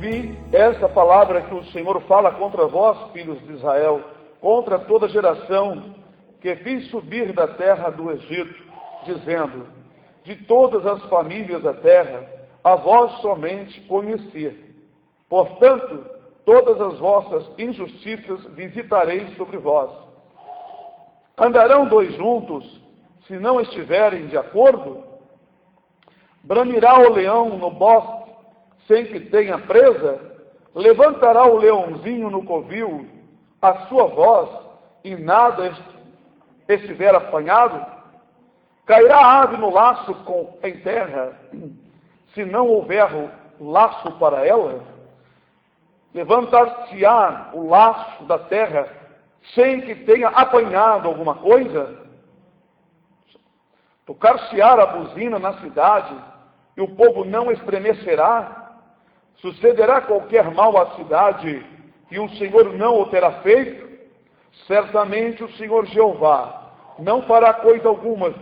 ouvi essa palavra que o Senhor fala contra vós, filhos de Israel, contra toda geração que fiz subir da terra do Egito, dizendo: de todas as famílias da terra, a vós somente conheci. Portanto, todas as vossas injustiças visitarei sobre vós. Andarão dois juntos, se não estiverem de acordo? Bramirá o leão no bosque, sem que tenha presa? Levantará o leãozinho no covil, a sua voz, e nada estiver apanhado? Cairá a ave no laço em terra, se não houver laço para ela? Levantar-se-á o laço da terra, sem que tenha apanhado alguma coisa? Tocar-se-á a buzina na cidade, e o povo não estremecerá? Sucederá qualquer mal à cidade, e o Senhor não o terá feito? Certamente o Senhor Jeová não fará coisa alguma,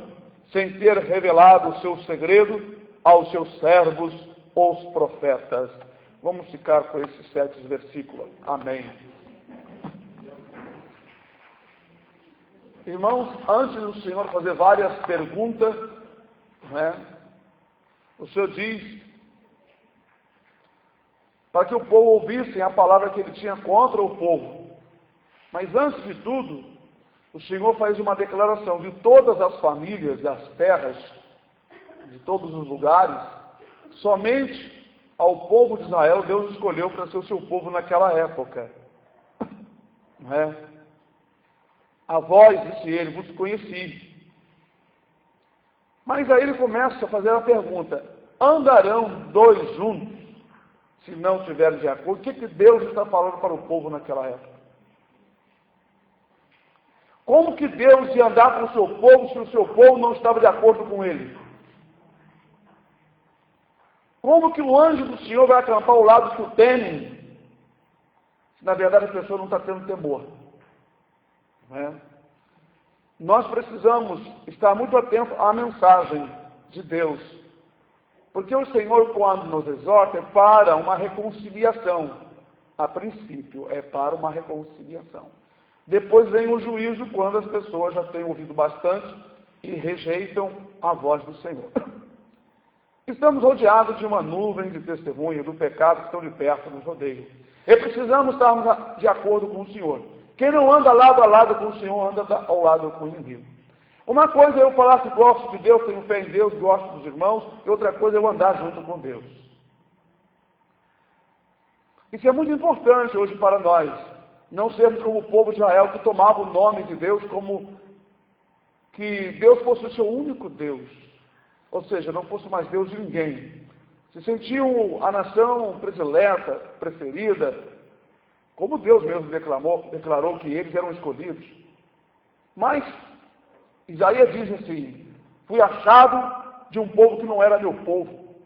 sem ter revelado o seu segredo aos seus servos, os profetas. Vamos ficar com esses 7 versículos. Amém. Irmãos, antes do Senhor fazer várias perguntas, o Senhor diz para que o povo ouvisse a palavra que ele tinha contra o povo. Mas antes de tudo, o Senhor faz uma declaração de todas as famílias e as terras, de todos os lugares, somente ao povo de Israel Deus escolheu para ser o seu povo naquela época. A vós, disse ele, vos conheci. Mas aí ele começa a fazer a pergunta: andarão dois juntos, se não estiverem de acordo? O que Deus está falando para o povo naquela época? Como que Deus ia andar com o seu povo se o seu povo não estava de acordo com ele? Como que o anjo do Senhor vai acampar ao lado que o temem, se na verdade a pessoa não está tendo temor? Nós precisamos estar muito atentos à mensagem de Deus, porque o Senhor, quando nos exorta, é para uma reconciliação. A princípio, é para uma reconciliação. Depois vem o juízo, quando as pessoas já têm ouvido bastante e rejeitam a voz do Senhor. Estamos rodeados de uma nuvem de testemunho do pecado que estão de perto nos rodeiam. E precisamos estarmos de acordo com o Senhor. Quem não anda lado a lado com o Senhor, anda ao lado com o inimigo. Uma coisa é eu falar que gosto de Deus, tenho fé em Deus, gosto dos irmãos, e outra coisa é eu andar junto com Deus. Isso é muito importante hoje para nós. Não sermos como o povo de Israel, que tomava o nome de Deus como que Deus fosse o seu único Deus. Ou seja, não fosse mais Deus de ninguém. Se sentiam a nação predileta, preferida, como Deus mesmo declarou que eles eram escolhidos. Mas Isaías diz assim: fui achado de um povo que não era meu povo.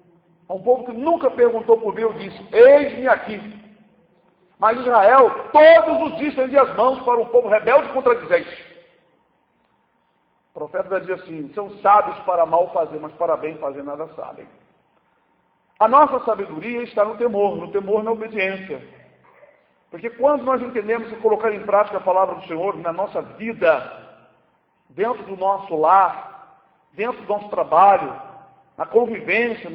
Um povo que nunca perguntou por mim, eu disse: eis-me aqui. Mas Israel, todos os dias estendia as mãos para um povo rebelde e contradizente. O profeta vai dizer assim: são sábios para mal fazer, mas para bem fazer nada sabem. A nossa sabedoria está no temor na obediência. Porque quando nós entendemos e colocar em prática a palavra do Senhor na nossa vida, dentro do nosso lar, dentro do nosso trabalho, na convivência,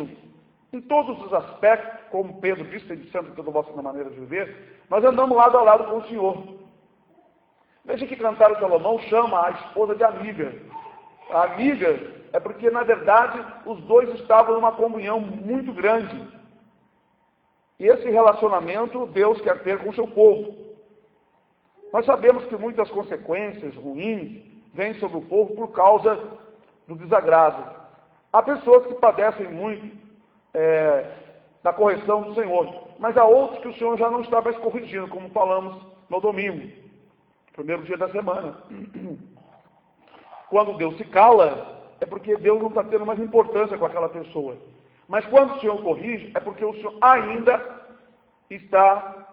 em todos os aspectos, como Pedro disse, tem de sempre toda a vossa maneira de viver, nós andamos lado a lado com o Senhor. Veja que Cantar o Salomão chama a esposa de amiga. A amiga é porque, na verdade, os dois estavam numa comunhão muito grande. E esse relacionamento Deus quer ter com o seu povo. Nós sabemos que muitas consequências ruins vêm sobre o povo por causa do desagrado. Há pessoas que padecem muito da correção do Senhor, mas há outros que o Senhor já não está mais corrigindo, como falamos no domingo, primeiro dia da semana. Quando Deus se cala, é porque Deus não está tendo mais importância com aquela pessoa. Mas quando o Senhor corrige, é porque o Senhor ainda está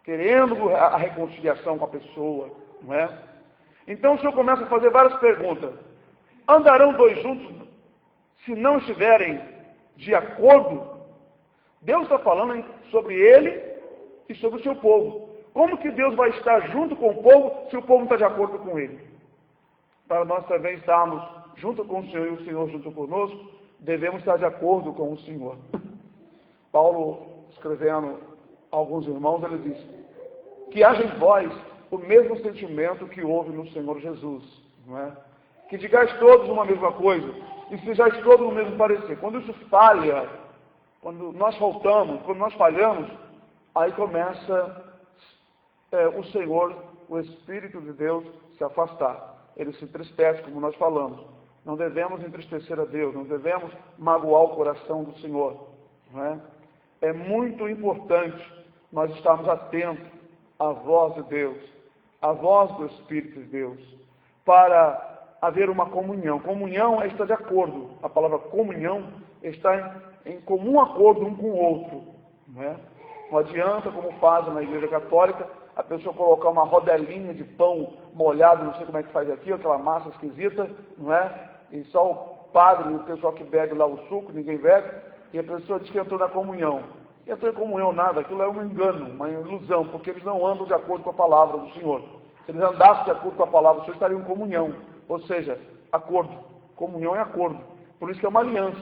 querendo a reconciliação com a pessoa, não é? Então o Senhor começa a fazer várias perguntas. Andarão dois juntos se não estiverem de acordo? Deus está falando sobre ele e sobre o seu povo. Como que Deus vai estar junto com o povo se o povo não está de acordo com ele? Para nós também estarmos junto com o Senhor e o Senhor junto conosco, devemos estar de acordo com o Senhor. Paulo, escrevendo a alguns irmãos, ele diz: que haja em vós o mesmo sentimento que houve no Senhor Jesus, não é? Que digais todos uma mesma coisa, e sejais todos no mesmo parecer. Quando isso falha, quando nós faltamos, quando nós falhamos, aí começa o Senhor, o Espírito de Deus, se afastar. Ele se entristece, como nós falamos. Não devemos entristecer a Deus, não devemos magoar o coração do Senhor, não é? É muito importante nós estarmos atentos à voz de Deus, à voz do Espírito de Deus, para haver uma comunhão. Comunhão é estar de acordo. A palavra comunhão está em comum acordo um com o outro, não é? Não adianta, como fazem na Igreja Católica, a pessoa colocar uma rodelinha de pão molhado, não sei como é que faz aqui, aquela massa esquisita, não é? E só o padre e o pessoal que bebe lá o suco, ninguém bebe, e a pessoa diz que entrou na comunhão. E entrou em comunhão nada, aquilo é um engano, uma ilusão, porque eles não andam de acordo com a palavra do Senhor. Se eles andassem de acordo com a palavra do Senhor, estariam em comunhão, ou seja, acordo. Comunhão é acordo. Por isso que é uma aliança.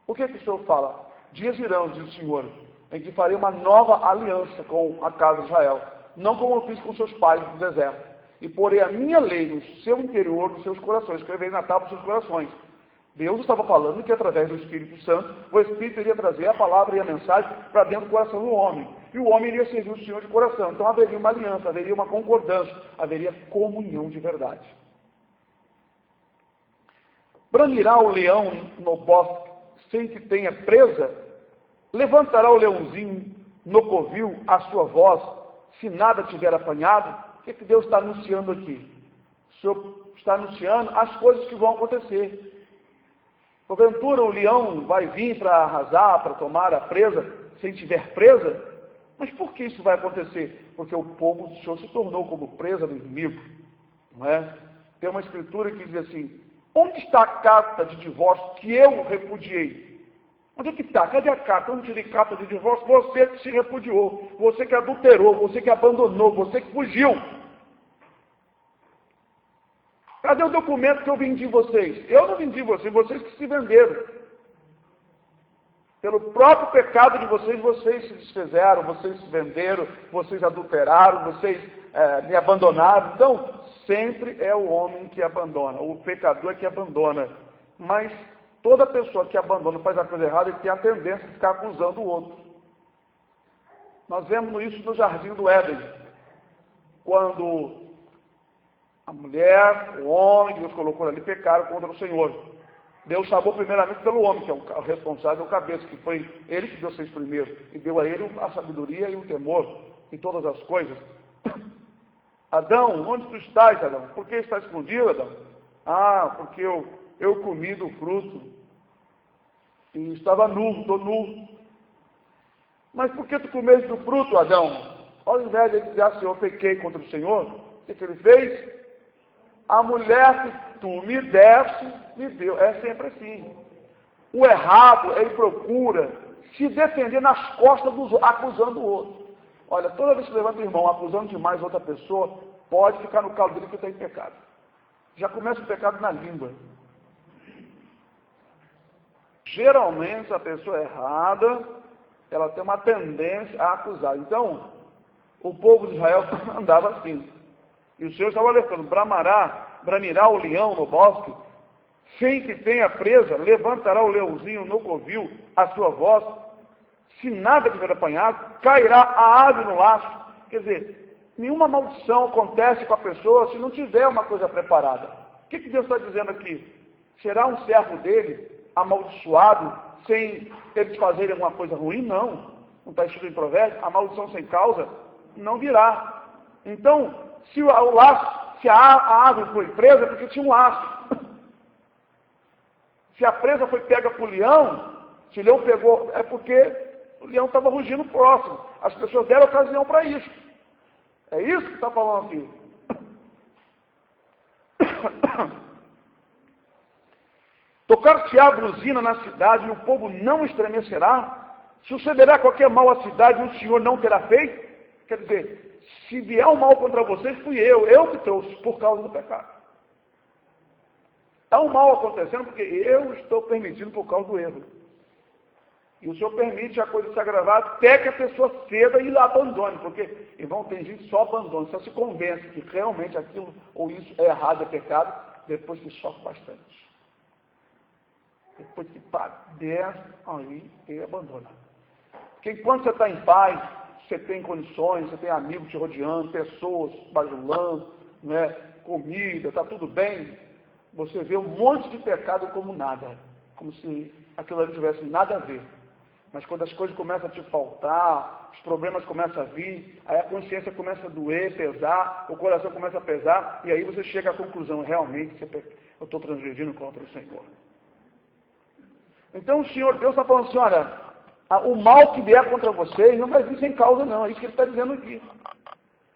O que o Senhor fala? Dias virão, diz o Senhor, em que farei uma nova aliança com a casa de Israel, não como eu fiz com seus pais no deserto, e porei a minha lei no seu interior, nos seus corações, escreverei na tábua dos seus corações. Deus estava falando que através do Espírito Santo, o Espírito iria trazer a palavra e a mensagem para dentro do coração do homem, e o homem iria servir o Senhor de coração. Então haveria uma aliança, haveria uma concordância, haveria comunhão de verdade. Brandirá o leão no bosque sem que tenha presa? Levantará o leãozinho no covil a sua voz, se nada tiver apanhado? O que Deus está anunciando aqui? O Senhor está anunciando as coisas que vão acontecer. Porventura o leão vai vir para arrasar, para tomar a presa, sem tiver presa? Mas por que isso vai acontecer? Porque o povo do Senhor se tornou como presa do inimigo, não é? Tem uma escritura que diz assim: onde está a carta de divórcio que eu repudiei? Onde é que está? Cadê a carta? Eu não tirei carta de divórcio. Você que se repudiou, você que adulterou, você que abandonou, você que fugiu. Cadê o documento que eu vendi vocês? Eu não vendi vocês, vocês que se venderam. Pelo próprio pecado de vocês, vocês se desfizeram, vocês se venderam, vocês adulteraram, vocês me abandonaram. Então, sempre é o homem que abandona, o pecador é que abandona. Mas toda pessoa que abandona, faz a coisa errada, ele tem a tendência de ficar acusando o outro. Nós vemos isso no jardim do Éden, quando a mulher, o homem que Deus colocou ali, pecaram contra o Senhor. Deus chamou primeiramente pelo homem, que é o responsável, o cabeça, que foi ele que Deus fez primeiro, e deu a ele a sabedoria e o temor em todas as coisas. Adão, onde tu estás, Adão? Por que estás escondido, Adão? Ah, porque eu comi do fruto e estava nu, estou nu. Mas por que tu comeste do fruto, Adão? Ao invés de ele dizer, Senhor, pequei contra o Senhor, o que ele fez? A mulher que tu me deste, me deu. É sempre assim. O errado, ele procura se defender nas costas dos outros, acusando o outro. Olha, toda vez que levanta o irmão acusando demais outra pessoa, pode ficar no calo dele que está em pecado. Já começa o pecado na língua. Geralmente, a pessoa errada, ela tem uma tendência a acusar. Então, o povo de Israel andava assim. E o Senhor estava alertando: bramirá o leão no bosque, sem que tenha presa, levantará o leãozinho no covil a sua voz, se nada tiver apanhado, cairá a ave no laço. Quer dizer, nenhuma maldição acontece com a pessoa se não tiver uma coisa preparada. O que Deus está dizendo aqui? Será um servo dele amaldiçoado sem eles fazerem alguma coisa ruim? Não. Não está escrito em Provérbios? A maldição sem causa não virá. Então, se a ave foi presa, é porque tinha um laço. Se a presa foi pega por leão, se o leão pegou, é porque o leão estava rugindo próximo. As pessoas deram ocasião para isso. É isso que está falando aqui. Tocar-se-á a buzina na cidade e o povo não estremecerá? Sucederá qualquer mal à cidade e o Senhor não terá feito? Quer dizer, se vier um mal contra vocês, fui eu que trouxe por causa do pecado. Está um mal acontecendo porque eu estou permitindo por causa do erro. E o Senhor permite a coisa se agravar até que a pessoa ceda e a abandone. Porque, irmão, tem gente que só abandona, só se convence que realmente aquilo ou isso é errado, é pecado, depois que sofre bastante. Depois que desce aí e abandona. Porque enquanto você está em paz, você tem condições, você tem amigos te rodeando, pessoas bajulando, né, comida, está tudo bem, você vê um monte de pecado como nada, como se aquilo ali tivesse nada a ver. Mas quando as coisas começam a te faltar, os problemas começam a vir, aí a consciência começa a doer, pesar, o coração começa a pesar, e aí você chega à conclusão, realmente, eu estou transgredindo contra o Senhor. Então o Senhor Deus está falando assim, olha, o mal que vier contra vocês não vai vir sem causa não, é isso que ele está dizendo aqui.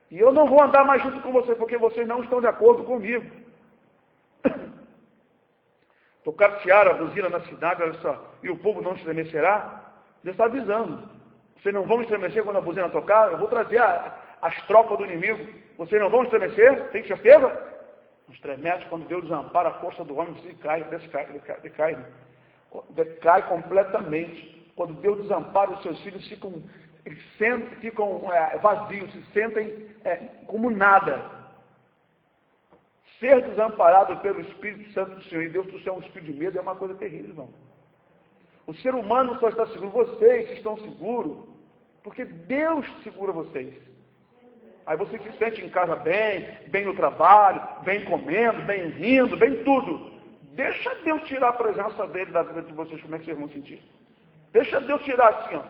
E eu não vou andar mais junto com vocês, porque vocês não estão de acordo comigo. Tocar tiara, buzina na cidade, olha só, e o povo não estremecerá. Deus está avisando. Vocês não vão estremecer quando a buzina tocar, eu vou trazer as tropas do inimigo. Vocês não vão estremecer, tem certeza? Não estremece quando Deus desampara a força do homem, decai completamente. Quando Deus desampara os seus filhos, ficam vazios, se sentem como nada. Ser desamparado pelo Espírito Santo do Senhor, e Deus trouxer um espírito de medo, é uma coisa terrível, irmão. O ser humano só está seguro, vocês estão seguros, porque Deus segura vocês. Aí você se sente em casa bem no trabalho, bem comendo, bem rindo, bem tudo. Deixa Deus tirar a presença dele da vida de vocês, como é que vocês vão sentir? Deixa Deus tirar assim, ó,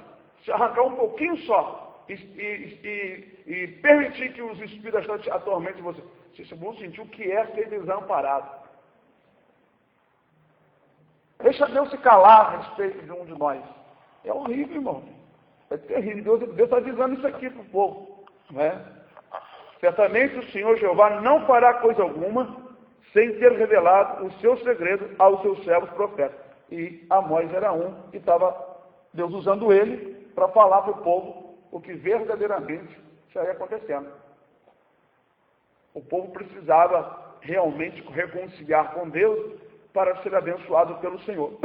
se arrancar um pouquinho só e permitir que os espíritos atormentem vocês. Vocês vão sentir o que é ser desamparado. Deixa Deus se calar a respeito de um de nós. É horrível, irmão. É terrível. Deus está avisando isso aqui para o povo. Não é? Certamente o Senhor Jeová não fará coisa alguma sem ter revelado o seu segredo aos seus servos profetas. E Amós era um, e estava Deus usando ele para falar para o povo o que verdadeiramente estaria acontecendo. O povo precisava realmente reconciliar com Deus para ser abençoado pelo Senhor.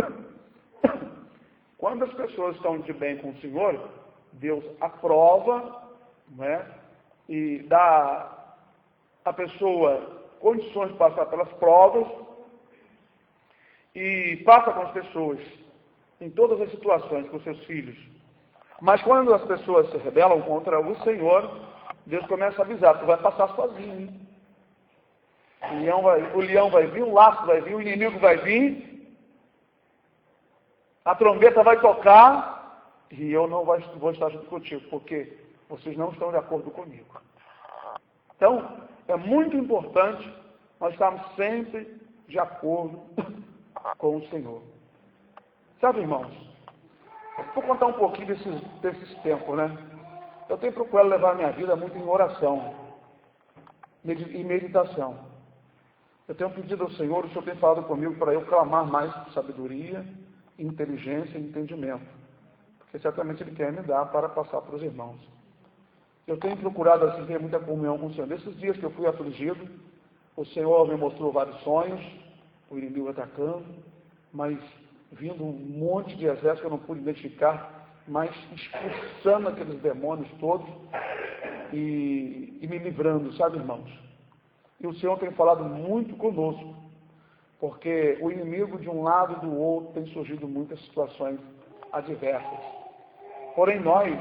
Quando as pessoas estão de bem com o Senhor, Deus aprova, né, e dá à pessoa condições de passar pelas provas e passa com as pessoas em todas as situações, com seus filhos. Mas quando as pessoas se rebelam contra o Senhor, Deus começa a avisar, tu vai passar sozinho, hein? O leão vai vir, o laço vai vir, o inimigo vai vir, a trombeta vai tocar, e eu não vou estar junto contigo, porque vocês não estão de acordo comigo. Então, é muito importante nós estarmos sempre de acordo com o Senhor. Sabe, irmãos, vou contar um pouquinho desses tempos, né? Eu tenho procurado levar a minha vida muito em oração e meditação. Eu tenho pedido ao Senhor, o Senhor tem falado comigo para eu clamar mais por sabedoria, inteligência e entendimento. Porque certamente Ele quer me dar para passar para os irmãos. Eu tenho procurado assim ter muita comunhão com o Senhor. Nesses dias que eu fui afligido, o Senhor me mostrou vários sonhos, o inimigo atacando, mas vindo um monte de exércitos que eu não pude identificar, mas expulsando aqueles demônios todos e me livrando, sabe, irmãos? E o Senhor tem falado muito conosco, porque o inimigo de um lado e do outro tem surgido muitas situações adversas. Porém, nós,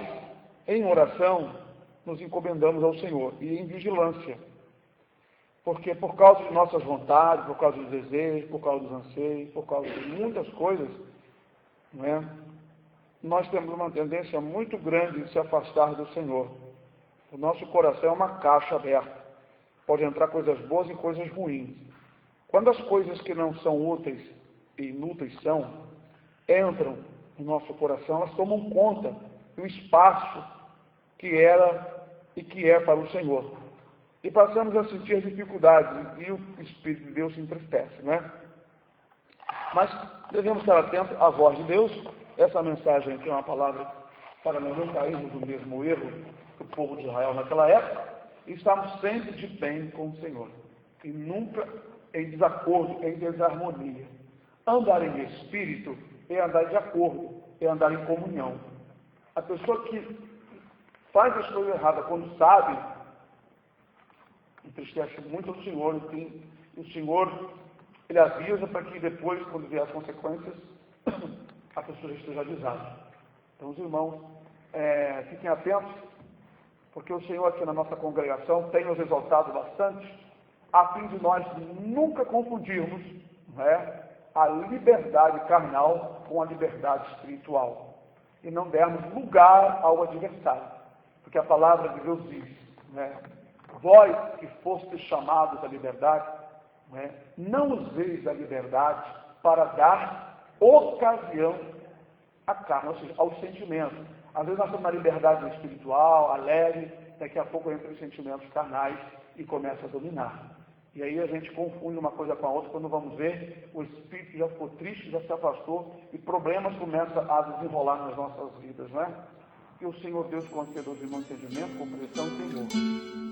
em oração, nos encomendamos ao Senhor e em vigilância. Porque por causa de nossas vontades, por causa dos desejos, por causa dos anseios, por causa de muitas coisas, não é? Nós temos uma tendência muito grande de se afastar do Senhor. O nosso coração é uma caixa aberta. Pode entrar coisas boas e coisas ruins. Quando as coisas que não são úteis e inúteis entram no nosso coração, elas tomam conta do espaço que era e que é para o Senhor. E passamos a sentir dificuldades e o Espírito de Deus se entristece, né? Mas devemos estar atentos à voz de Deus. Essa mensagem aqui é uma palavra para nós não cairmos no mesmo erro que o povo de Israel naquela época, e estarmos sempre de bem com o Senhor, e nunca em desacordo, em desarmonia. Andar em espírito é andar de acordo, é andar em comunhão. A pessoa que faz as coisas erradas quando sabe, entristece muito o Senhor, e o Senhor, Ele avisa para que depois, quando vier as consequências, a pessoa esteja avisada. Então, os irmãos, fiquem atentos, porque o Senhor aqui na nossa congregação tem nos exaltado bastante, a fim de nós nunca confundirmos, né, a liberdade carnal com a liberdade espiritual, e não dermos lugar ao adversário, porque a palavra de Deus diz, né, vós que fostes chamados à liberdade, né, não useis a liberdade para dar ocasião à carne, ou seja, aos sentimentos. Às vezes nós estamos na liberdade espiritual, alegre, daqui a pouco entra os sentimentos carnais e começa a dominar. E aí a gente confunde uma coisa com a outra, quando vamos ver, o espírito já ficou triste, já se afastou, e problemas começam a desenrolar nas nossas vidas, né? Que o Senhor Deus conceda aos irmãos entendimento, compreensão e temor.